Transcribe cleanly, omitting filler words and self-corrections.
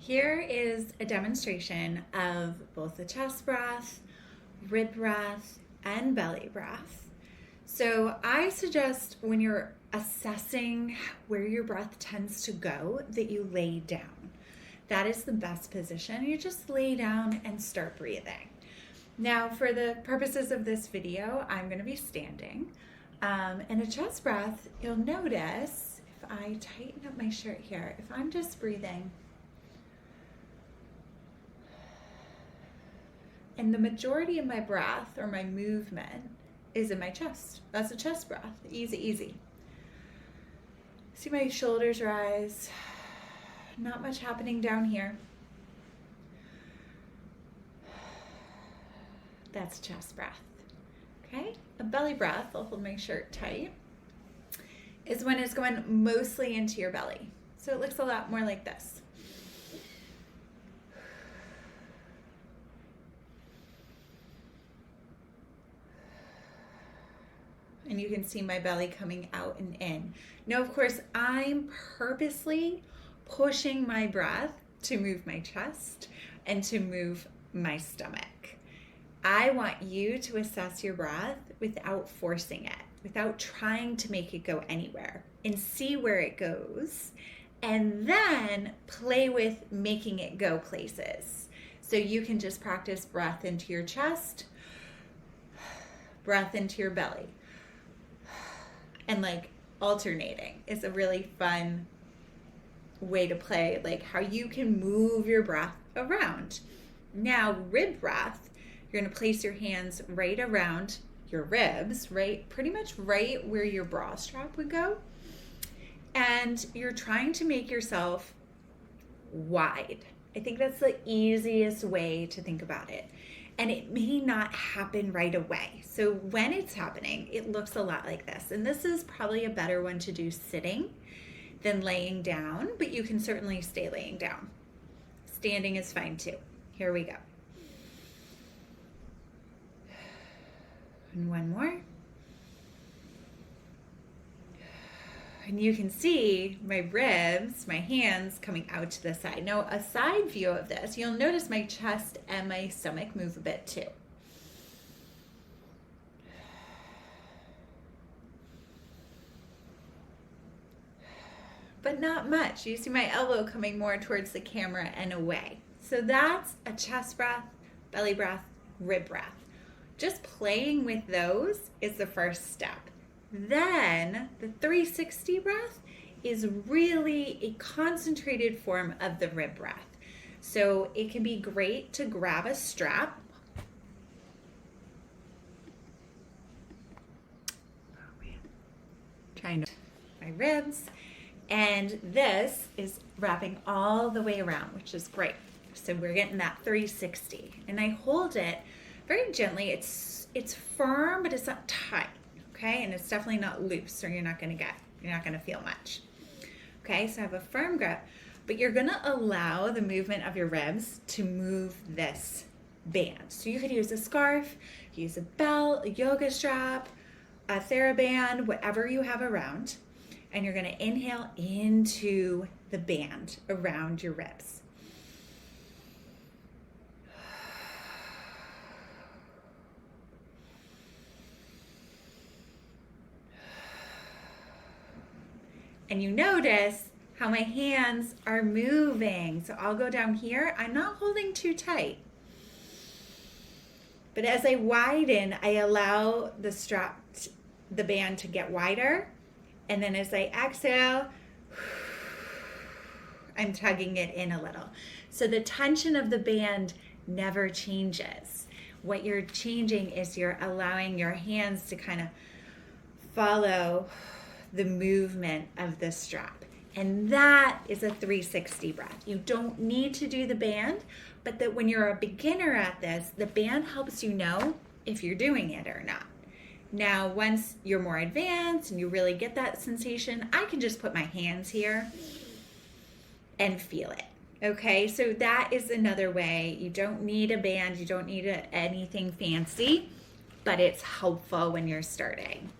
Here is a demonstration of both the chest breath, rib breath, and belly breath. So I suggest when you're assessing where your breath tends to go that you lay down. That is the best position. You just lay down and start breathing. Now, for the purposes of this video, I'm going to be standing. And a chest breath, you'll notice, if I tighten up my shirt here, if I'm just breathing, and the majority of my breath or my movement is in my chest. That's a chest breath. Easy, easy. See my shoulders rise. Not much happening down here. That's chest breath. Okay? A belly breath, I'll hold my shirt tight, is when it's going mostly into your belly. So it looks a lot more like this. And you can see my belly coming out and in. Now, of course, I'm purposely pushing my breath to move my chest and to move my stomach. I want you to assess your breath without forcing it, without trying to make it go anywhere, and see where it goes, and then play with making it go places. So you can just practice breath into your chest, breath into your belly. And like alternating is a really fun way to play, like how you can move your breath around. Now, rib breath, you're going to place your hands right around your ribs, right, pretty much right where your bra strap would go. And you're trying to make yourself wide. I think that's the easiest way to think about it. And it may not happen right away. So when it's happening, it looks a lot like this. And this is probably a better one to do sitting than laying down, but you can certainly stay laying down. Standing is fine too. Here we go. And one more. And you can see my ribs, my hands coming out to the side. Now, a side view of this, you'll notice my chest and my stomach move a bit too. But not much. You see my elbow coming more towards the camera and away. So that's a chest breath, belly breath, rib breath. Just playing with those is the first step. Then the 360 breath is really a concentrated form of the rib breath. So it can be great to grab a strap. Trying to my ribs. And this is wrapping all the way around, which is great. So we're getting that 360. And I hold it very gently. It's firm, but it's not tight. Okay, and it's definitely not loose, or you're not going to feel much. Okay, so I have a firm grip, but you're going to allow the movement of your ribs to move this band. So you could use a scarf, use a belt, a yoga strap, a TheraBand, whatever you have around, and you're going to inhale into the band around your ribs. And you notice how my hands are moving. So I'll go down here. I'm not holding too tight. But as I widen, I allow the strap, the band to get wider. And then as I exhale, I'm tugging it in a little. So the tension of the band never changes. What you're changing is you're allowing your hands to kind of follow the movement of the strap. And that is a 360 breath. You don't need to do the band, but that when you're a beginner at this, the band helps you know if you're doing it or not. Now, once you're more advanced and you really get that sensation, I can just put my hands here and feel it. Okay, so that is another way. You don't need a band, you don't need anything fancy, but it's helpful when you're starting.